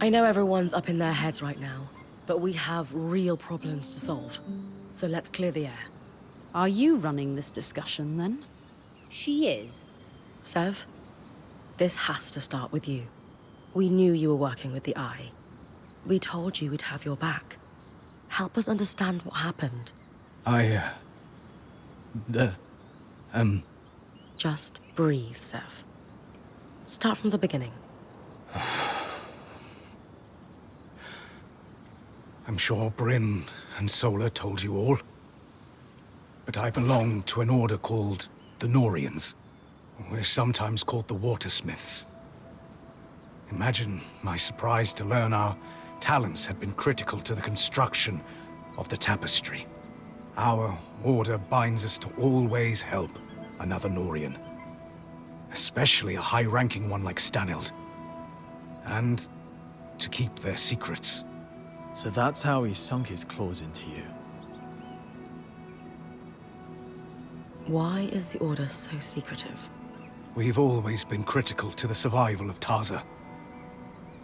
I know everyone's up in their heads right now, but we have real problems to solve. So let's clear the air. Are you running this discussion, then? She is. Sev, this has to start with you. We knew you were working with the Eye. We told you we'd have your back. Help us understand what happened. Just breathe, Sev. Start from the beginning. I'm sure Bryn and Sola told you all. But I belong to an order called the Norians. We're sometimes called the Watersmiths. Imagine my surprise to learn our talents had been critical to the construction of the tapestry. Our order binds us to always help another Norian. Especially a high-ranking one like Stanild. And to keep their secrets. So that's how he sunk his claws into you. Why is the Order so secretive? We've always been critical to the survival of Taza.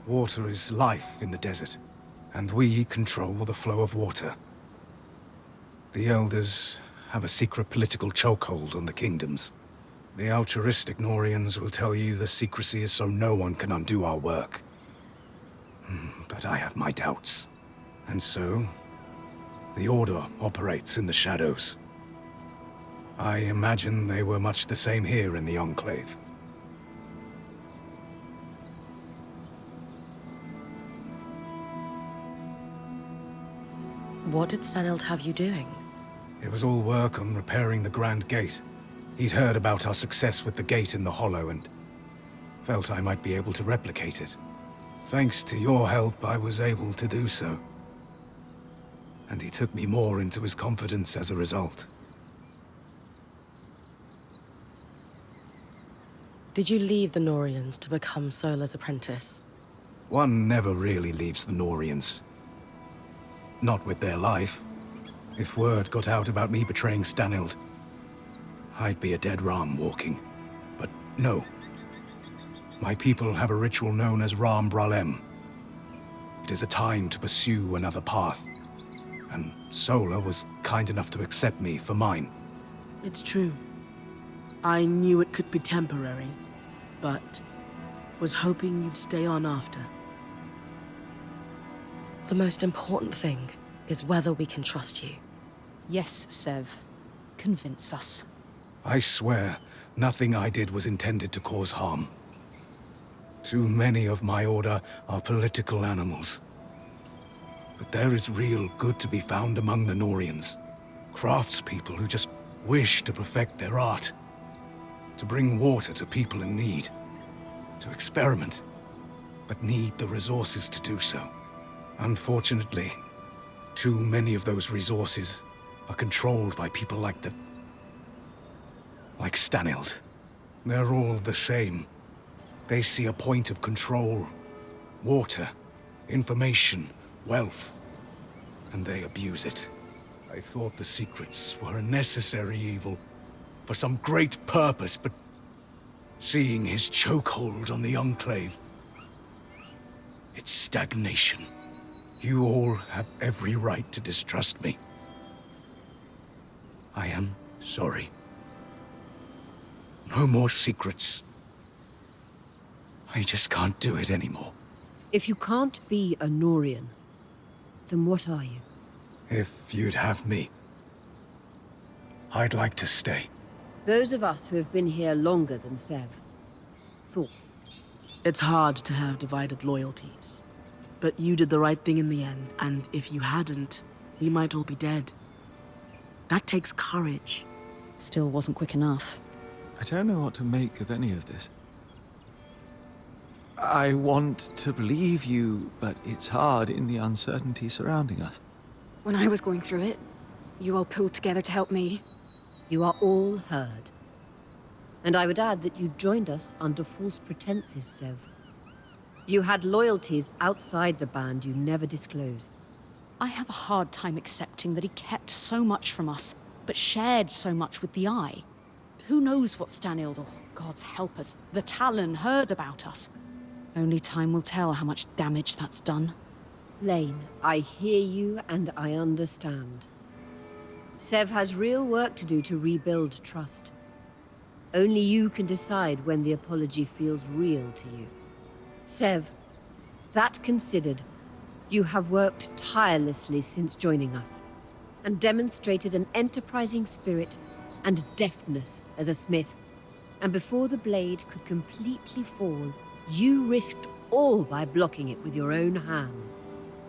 Water is life in the desert, and we control the flow of water. The Elders have a secret political chokehold on the kingdoms. The altruistic Norians will tell you the secrecy is so no one can undo our work. But I have my doubts. And so, the Order operates in the shadows. I imagine they were much the same here in the Enclave. What did Stanild have you doing? It was all work on repairing the Grand Gate. He'd heard about our success with the gate in the Hollow and felt I might be able to replicate it. Thanks to your help, I was able to do so. And he took me more into his confidence as a result. Did you leave the Norians to become Sola's apprentice? One never really leaves the Norians. Not with their life. If word got out about me betraying Stanild, I'd be a dead ram walking. But no. My people have a ritual known as Ram Bralem. It is a time to pursue another path. And Sola was kind enough to accept me for mine. It's true. I knew it could be temporary, but was hoping you'd stay on after. The most important thing is whether we can trust you. Yes, Sev. Convince us. I swear, nothing I did was intended to cause harm. Too many of my order are political animals. But there is real good to be found among the Norians. Craftspeople who just wish to perfect their art. To bring water to people in need. To experiment, but need the resources to do so. Unfortunately, too many of those resources are controlled by people like Stanild. They're all the same. They see a point of control. Water, information, wealth. And they abuse it. I thought the secrets were a necessary evil. For some great purpose, but seeing his chokehold on the Enclave, it's stagnation. You all have every right to distrust me. I am sorry. No more secrets. I just can't do it anymore. If you can't be a Norian, then what are you? If you'd have me, I'd like to stay. Those of us who have been here longer than Sev. Thoughts? It's hard to have divided loyalties. But you did the right thing in the end, and if you hadn't, we might all be dead. That takes courage. Still wasn't quick enough. I don't know what to make of any of this. I want to believe you, but it's hard in the uncertainty surrounding us. When I was going through it, you all pulled together to help me. You are all heard. And I would add that you joined us under false pretenses, Sev. You had loyalties outside the band you never disclosed. I have a hard time accepting that he kept so much from us, but shared so much with the Eye. Who knows what Stanild, or gods help us, the Talon heard about us? Only time will tell how much damage that's done. Lane, I hear you and I understand. Sev has real work to do to rebuild trust. Only you can decide when the apology feels real to you. Sev, that considered, you have worked tirelessly since joining us, and demonstrated an enterprising spirit and deftness as a smith. And before the blade could completely fall, you risked all by blocking it with your own hand.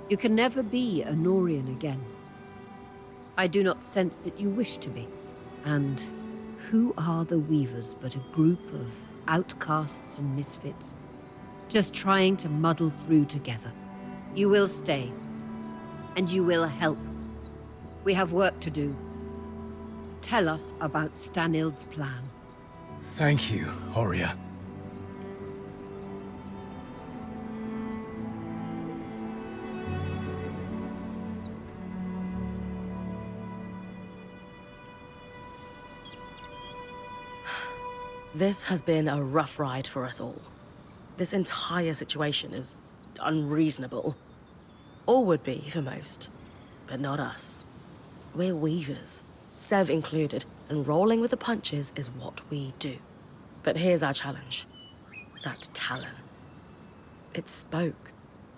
You can never be a Norian again. I do not sense that you wish to be. And who are the Weavers but a group of outcasts and misfits, just trying to muddle through together? You will stay, and you will help. We have work to do. Tell us about Stanild's plan. Thank you, Oria. This has been a rough ride for us all. This entire situation is unreasonable. Or would be for most, but not us. We're weavers, Sev included, and rolling with the punches is what we do. But here's our challenge. That Talon. It spoke.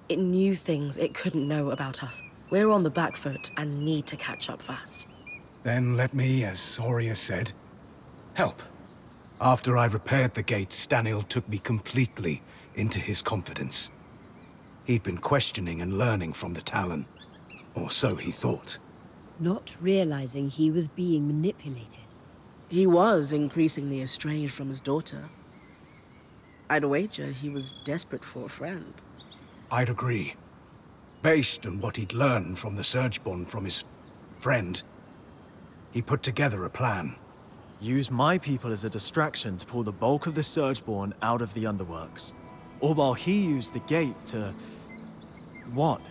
It knew things it couldn't know about us. We're on the back foot and need to catch up fast. Then let me, as Oria said, help. After I repaired the gate, Stanild took me completely into his confidence. He'd been questioning and learning from the Talon. Or so he thought. Not realizing he was being manipulated. He was increasingly estranged from his daughter. I'd wager he was desperate for a friend. I'd agree. Based on what he'd learned from the Surgeborn from his friend, he put together a plan. Use my people as a distraction to pull the bulk of the Surgeborn out of the Underworks. All while he used the gate to... what?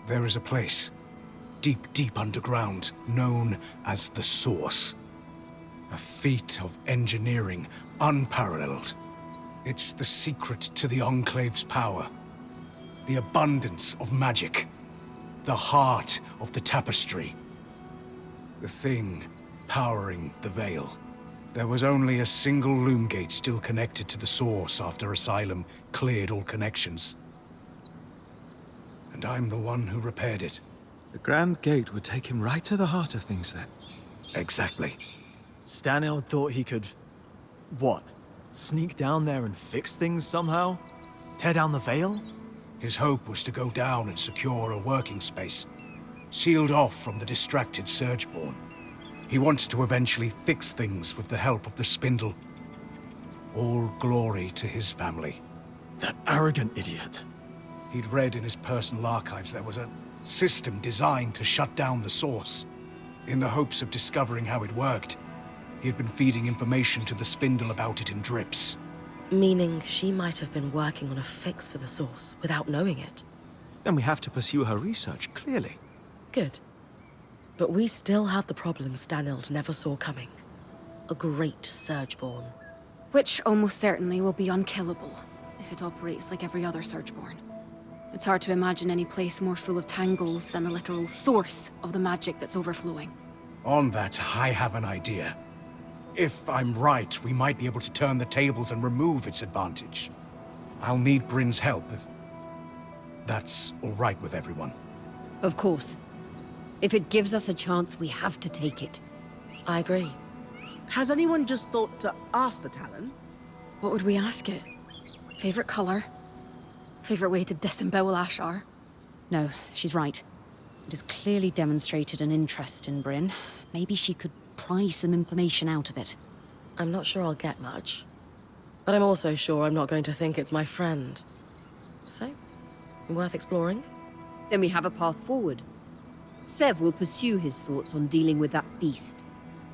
There is a place, deep, deep underground, known as the Source. A feat of engineering unparalleled. It's the secret to the Enclave's power. The abundance of magic. The heart of the tapestry. The thing powering the Veil. There was only a single loom gate still connected to the Source after Asylum cleared all connections. And I'm the one who repaired it. The Grand Gate would take him right to the heart of things then. Exactly. Stanild thought he could... what? Sneak down there and fix things somehow? Tear down the Veil? His hope was to go down and secure a working space, sealed off from the distracted Surgeborn. He wanted to eventually fix things with the help of the Spindle. All glory to his family. That arrogant idiot. He'd read in his personal archives there was a system designed to shut down the Source. In the hopes of discovering how it worked, he had been feeding information to the Spindle about it in drips. Meaning she might have been working on a fix for the Source without knowing it. Then we have to pursue her research, clearly. Good. But we still have the problem Stanild never saw coming. A great Surgeborn. Which almost certainly will be unkillable, if it operates like every other Surgeborn. It's hard to imagine any place more full of tangles than the literal source of the magic that's overflowing. On that, I have an idea. If I'm right, we might be able to turn the tables and remove its advantage. I'll need Bryn's help if that's all right with everyone. Of course. If it gives us a chance, we have to take it. I agree. Has anyone just thought to ask the Talon? What would we ask it? Favorite color? Favorite way to disembowel Ashar? No, she's right. It has clearly demonstrated an interest in Bryn. Maybe she could pry some information out of it. I'm not sure I'll get much. But I'm also sure I'm not going to think it's my friend. So, worth exploring? Then we have a path forward. Sev will pursue his thoughts on dealing with that beast.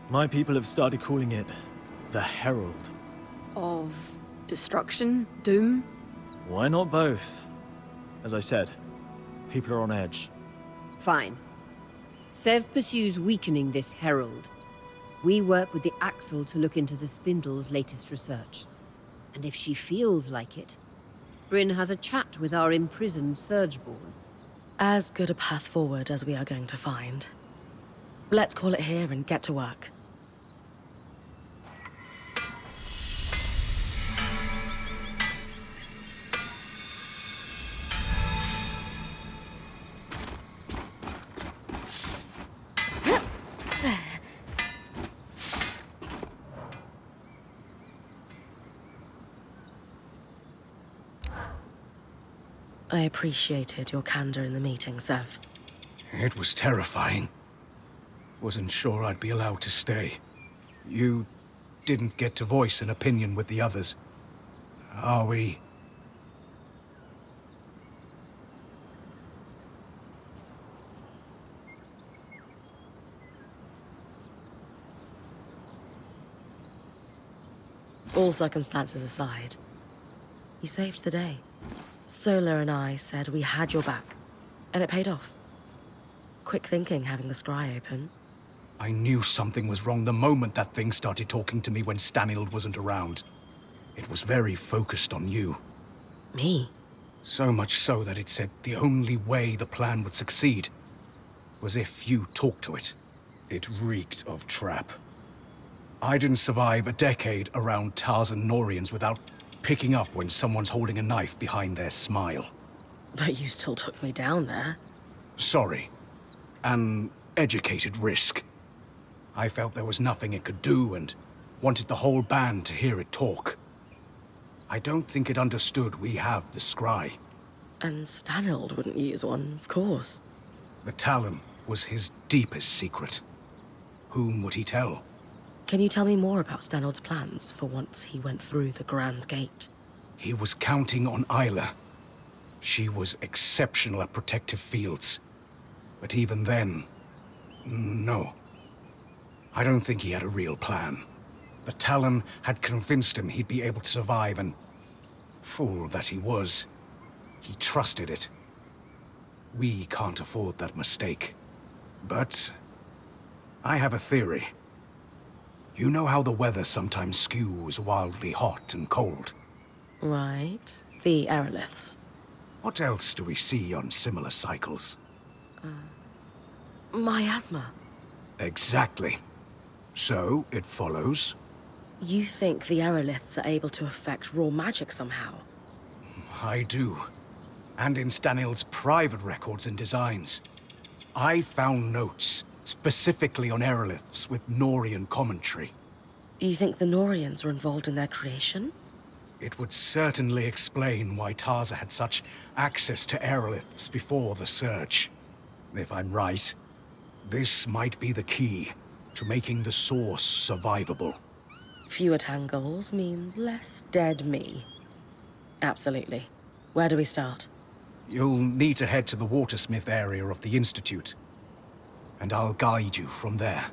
My people have started calling it the Herald. Of destruction? Doom? Why not both? As I said, people are on edge. Fine. Sev pursues weakening this herald. We work with the Axle to look into the Spindle's latest research. And if she feels like it, Bryn has a chat with our imprisoned Surgeborn. As good a path forward as we are going to find. Let's call it here and get to work. I appreciated your candor in the meeting, Sev. It was terrifying. Wasn't sure I'd be allowed to stay. You didn't get to voice an opinion with the others. Are we... All circumstances aside, you saved the day. Sola and I said we had your back, and it paid off. Quick thinking having the scry open. I knew something was wrong the moment that thing started talking to me when Stanild wasn't around. It was very focused on you. Me? So much so that it said the only way the plan would succeed was if you talked to it. It reeked of trap. I didn't survive a decade around Tarzan Norians without picking up when someone's holding a knife behind their smile. But you still took me down there. Sorry. An educated risk. I felt there was nothing it could do and wanted the whole band to hear it talk. I don't think it understood we have the scry. And Stanild wouldn't use one, of course. The Talon was his deepest secret. Whom would he tell? Can you tell me more about Stanild's plans for once he went through the Grand Gate? He was counting on Isla. She was exceptional at protective fields. But even then, no. I don't think he had a real plan. The Talon had convinced him he'd be able to survive, and fool that he was, he trusted it. We can't afford that mistake. But I have a theory. You know how the weather sometimes skews wildly hot and cold? Right. The aeroliths. What else do we see on similar cycles? Miasma. Exactly. So, it follows. You think the aeroliths are able to affect raw magic somehow? I do. And in Stanild's private records and designs. I found notes, specifically on aeroliths with Norian commentary. You think the Norians were involved in their creation? It would certainly explain why Tarza had such access to aeroliths before the Surge. If I'm right, this might be the key to making the source survivable. Fewer tangles means less dead me. Absolutely. Where do we start? You'll need to head to the Watersmith area of the Institute, and I'll guide you from there.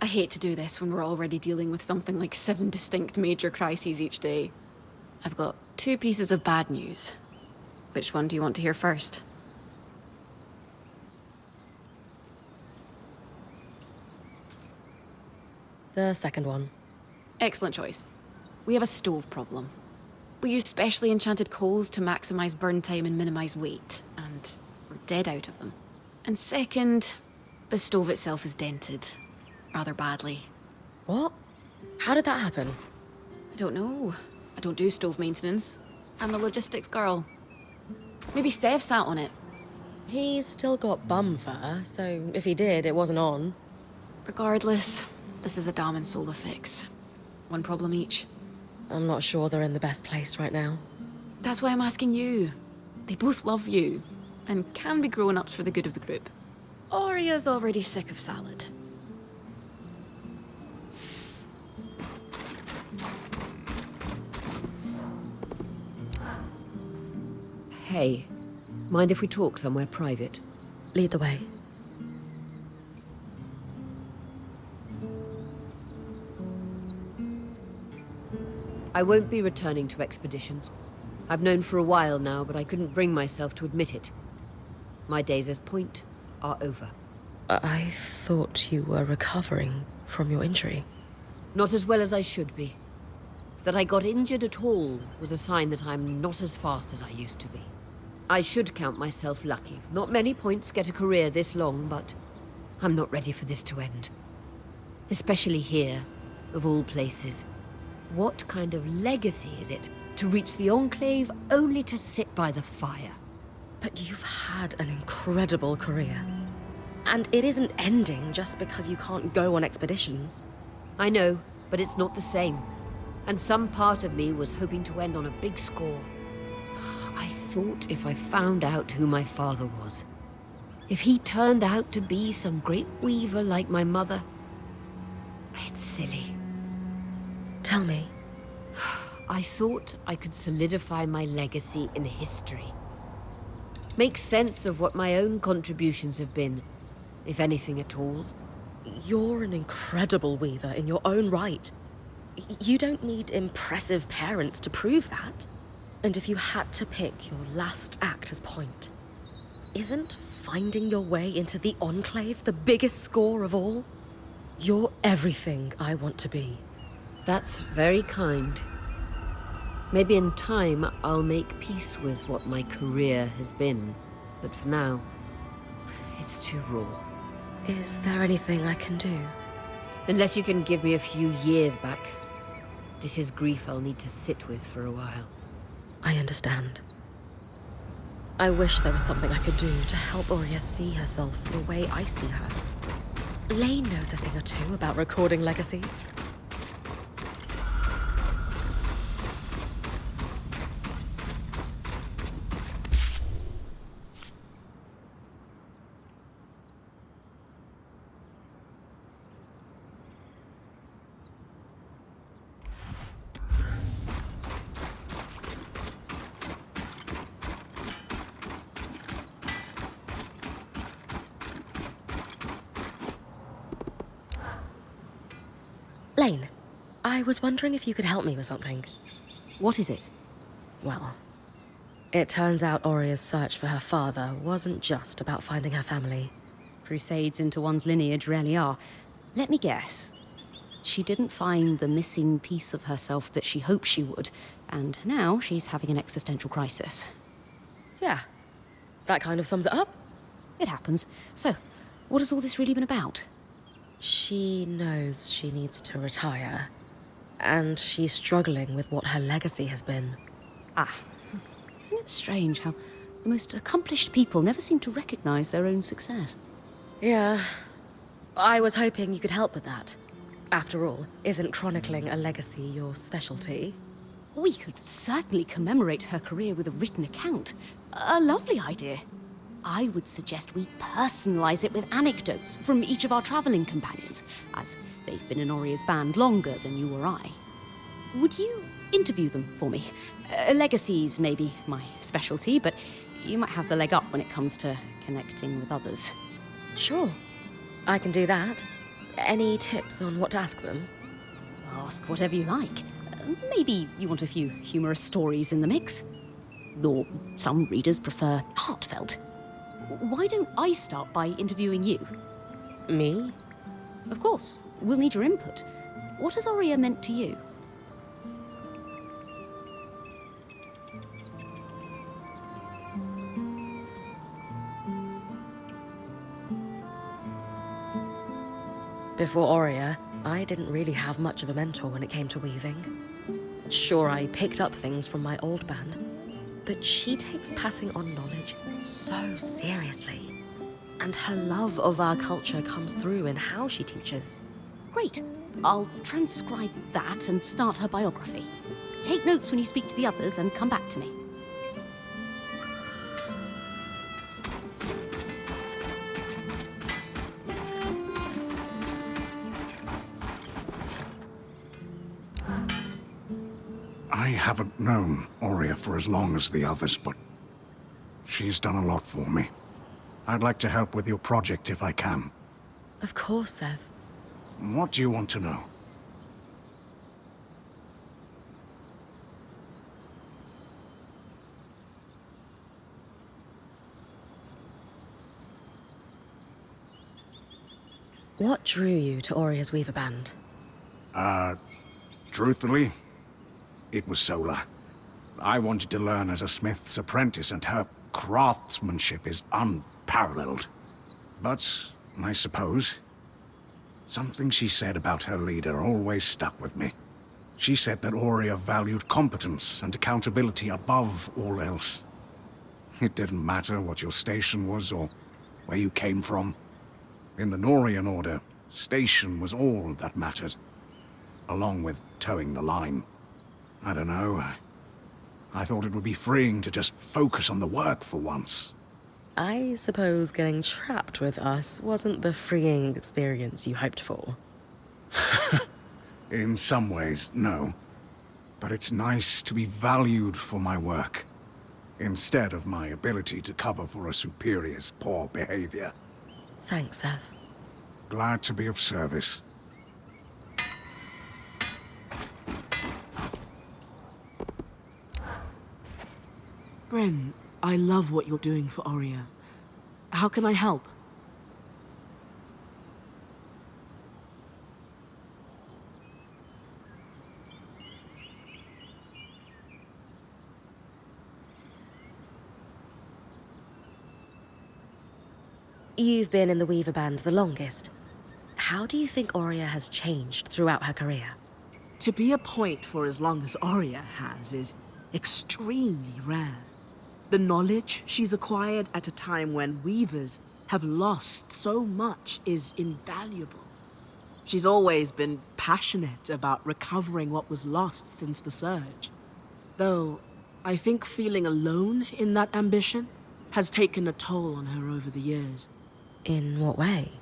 I hate to do this when we're already dealing with something like 7 distinct major crises each day. I've got 2 pieces of bad news. Which one do you want to hear first? The second one. Excellent choice. We have a stove problem. We use specially enchanted coals to maximize burn time and minimize weight, and we're dead out of them. And second, the stove itself is dented. Rather badly. What? How did that happen? I don't know. I don't do stove maintenance. I'm the logistics girl. Maybe Sev sat on it. He's still got bum fur, so if he did, it wasn't on. Regardless, this is a Dam and Sola fix. One problem each. I'm not sure they're in the best place right now. That's why I'm asking you. They both love you, and can be grown-ups for the good of the group. Oria's already sick of salad. Hey, Mind if we talk somewhere private? Lead the way. I won't be returning to expeditions. I've known for a while now, but I couldn't bring myself to admit it. My days as Point are over. I thought you were recovering from your injury. Not as well as I should be. That I got injured at all was a sign that I'm not as fast as I used to be. I should count myself lucky. Not many Points get a career this long, but I'm not ready for this to end. Especially here, of all places. What kind of legacy is it to reach the Enclave only to sit by the fire? But you've had an incredible career. And it isn't ending just because you can't go on expeditions. I know, but it's not the same. And some part of me was hoping to end on a big score. I thought if I found out who my father was, if he turned out to be some great weaver like my mother, it's silly. Tell me. I thought I could solidify my legacy in history. Make sense of what my own contributions have been, if anything at all. You're an incredible weaver in your own right. You don't need impressive parents to prove that. And if you had to pick your last act as Point, isn't finding your way into the Enclave the biggest score of all? You're everything I want to be. That's very kind. Maybe in time I'll make peace with what my career has been. But for now, it's too raw. Is there anything I can do? Unless you can give me a few years back. This is grief I'll need to sit with for a while. I understand. I wish there was something I could do to help Oria see herself the way I see her. Lane knows a thing or two about recording legacies. Lane, I was wondering if you could help me with something. What is it? Well, it turns out Oria's search for her father wasn't just about finding her family. Crusades into one's lineage rarely are. Let me guess. She didn't find the missing piece of herself that she hoped she would, and now she's having an existential crisis. Yeah, that kind of sums it up. It happens. So, what has all this really been about? She knows she needs to retire, and she's struggling with what her legacy has been. Ah, isn't it strange how the most accomplished people never seem to recognize their own success? Yeah, I was hoping you could help with that. After all, isn't chronicling a legacy your specialty? We could certainly commemorate her career with a written account. A lovely idea. I would suggest we personalize it with anecdotes from each of our traveling companions, as they've been in Oria's band longer than you or I. Would you interview them for me? Legacies may be my specialty, but you might have the leg up when it comes to connecting with others. Sure, I can do that. Any tips on what to ask them? Ask whatever you like. Maybe you want a few humorous stories in the mix. Or some readers prefer heartfelt. Why don't I start by interviewing you? Me? Of course. We'll need your input. What has Oria meant to you? Before Oria, I didn't really have much of a mentor when it came to weaving. Sure, I picked up things from my old band, but she takes passing on knowledge so seriously. And her love of our culture comes through in how she teaches. Great. I'll transcribe that and start her biography. Take notes when you speak to the others and come back to me. I haven't known Oria for as long as the others, but She's done a lot for me. I'd like to help with your project if I can. Of course, Sev. What do you want to know? What drew you to Oria's Weaver Band? Truthfully, it was Sola. I wanted to learn as a smith's apprentice, and her craftsmanship is unparalleled. But, I suppose, something she said about her leader always stuck with me. She said that Oria valued competence and accountability above all else. It didn't matter what your station was or where you came from. In the Norian Order, station was all that mattered, along with towing the line. I don't know. I thought it would be freeing to just focus on the work for once. I suppose getting trapped with us wasn't the freeing experience you hoped for. In some ways, no. But it's nice to be valued for my work, instead of my ability to cover for a superior's poor behavior. Thanks, Sev. Glad to be of service. Bren, I love what you're doing for Oria. How can I help? You've been in the Weaver Band the longest. How do you think Oria has changed throughout her career? To be a point for as long as Oria has is extremely rare. The knowledge she's acquired at a time when Weavers have lost so much is invaluable. She's always been passionate about recovering what was lost since the Surge. Though, I think feeling alone in that ambition has taken a toll on her over the years. In what way?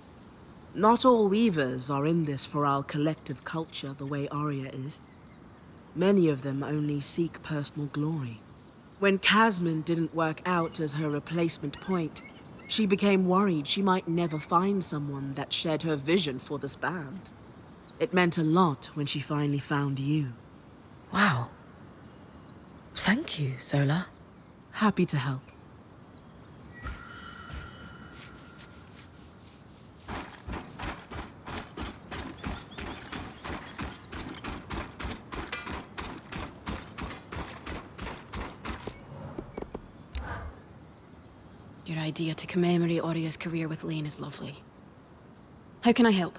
Not all Weavers are in this for our collective culture the way Oria is. Many of them only seek personal glory. When Casman didn't work out as her replacement point, she became worried she might never find someone that shared her vision for this band. It meant a lot when she finally found you. Wow. Thank you, Sola. Happy to help. Your idea to commemorate Oria's career with Lane is lovely. How can I help?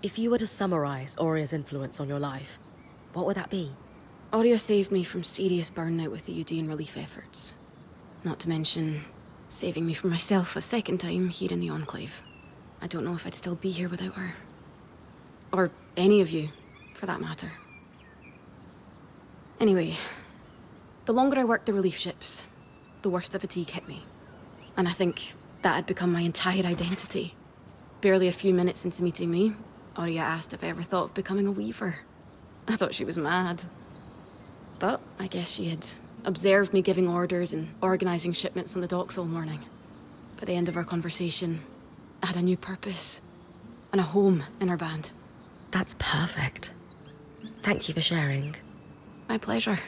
If you were to summarize Oria's influence on your life, what would that be? Oria saved me from serious burnout with the Udean relief efforts. Not to mention, saving me from myself a second time here in the Enclave. I don't know if I'd still be here without her. Or any of you, for that matter. Anyway, the longer I worked the relief ships, the worse the fatigue hit me. And I think that had become my entire identity. Barely a few minutes into meeting me, Oria asked if I ever thought of becoming a weaver. I thought she was mad. But I guess she had observed me giving orders and organizing shipments on the docks all morning. By the end of our conversation, I had a new purpose and a home in our band. That's perfect. Thank you for sharing. My pleasure.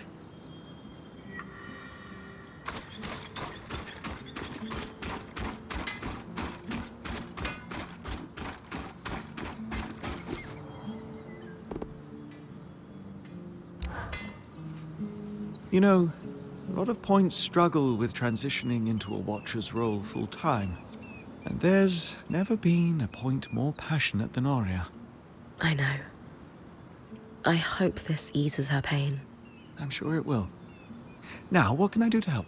You know, a lot of points struggle with transitioning into a Watcher's role full-time. And there's never been a point more passionate than Oria. I know. I hope this eases her pain. I'm sure it will. Now, what can I do to help?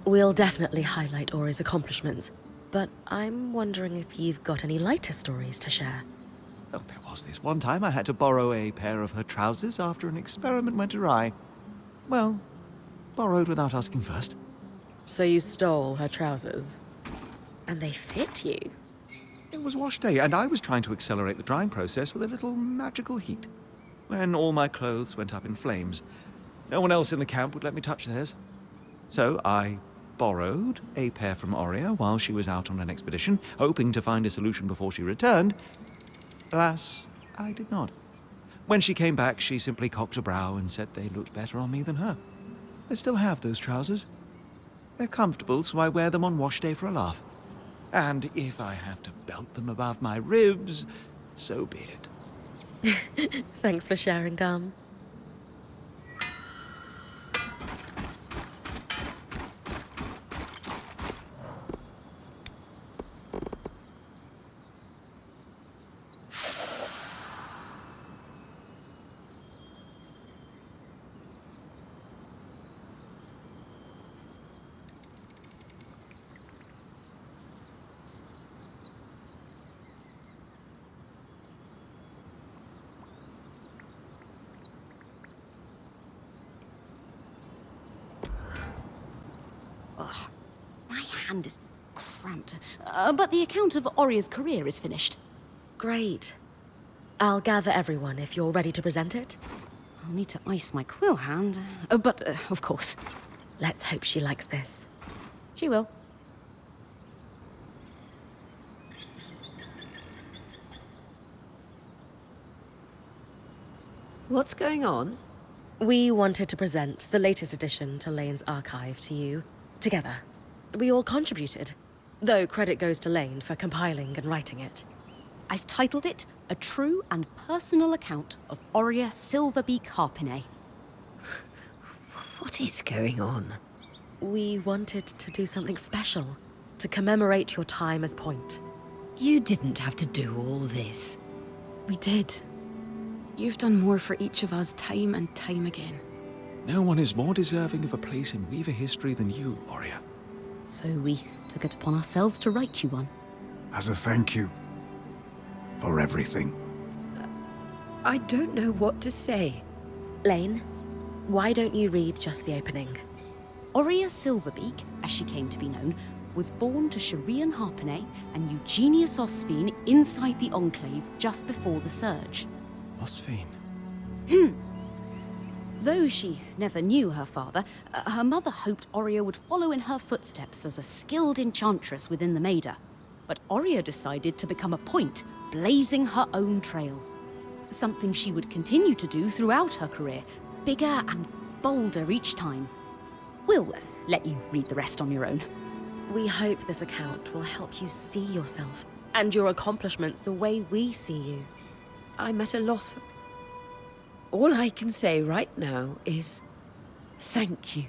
We'll definitely highlight Oria's accomplishments, but I'm wondering if you've got any lighter stories to share. Oh, there was this one time I had to borrow a pair of her trousers after an experiment went awry. Well, borrowed without asking first. So you stole her trousers? And they fit you? It was wash day, and I was trying to accelerate the drying process with a little magical heat. When all my clothes went up in flames, no one else in the camp would let me touch theirs. So I borrowed a pair from Oria while she was out on an expedition, hoping to find a solution before she returned. Alas, I did not. When she came back, she simply cocked a brow and said they looked better on me than her. I still have those trousers. They're comfortable, so I wear them on wash day for a laugh. And if I have to belt them above my ribs, so be it. Thanks for sharing, Dom. Ugh, my hand is cramped. But the account of Oria's career is finished. Great. I'll gather everyone if you're ready to present it. I'll need to ice my quill hand. But, of course. Let's hope she likes this. She will. What's going on? We wanted to present the latest addition to Lane's archive to you, together. We all contributed, though credit goes to Lane for compiling and writing it. I've titled it A True and Personal Account of Oria Silverbeak Harpinet. What is going on? We wanted to do something special to commemorate your time as Point. You didn't have to do all this. We did. You've done more for each of us time and time again. No one is more deserving of a place in Weaver history than you, Oria. So we took it upon ourselves to write you one. As a thank you for everything. I don't know what to say. Lane, why don't you read just the opening? Oria Silverbeak, as she came to be known, was born to Sharian Harpinet and Eugenius Osphine inside the Enclave just before the Surge. Osphine. Though she never knew her father, her mother hoped Oria would follow in her footsteps as a skilled enchantress within the Maida. But Oria decided to become a Point, blazing her own trail. Something she would continue to do throughout her career, bigger and bolder each time. We'll let you read the rest on your own. We hope this account will help you see yourself and your accomplishments the way we see you. I'm at a loss. All I can say right now is thank you.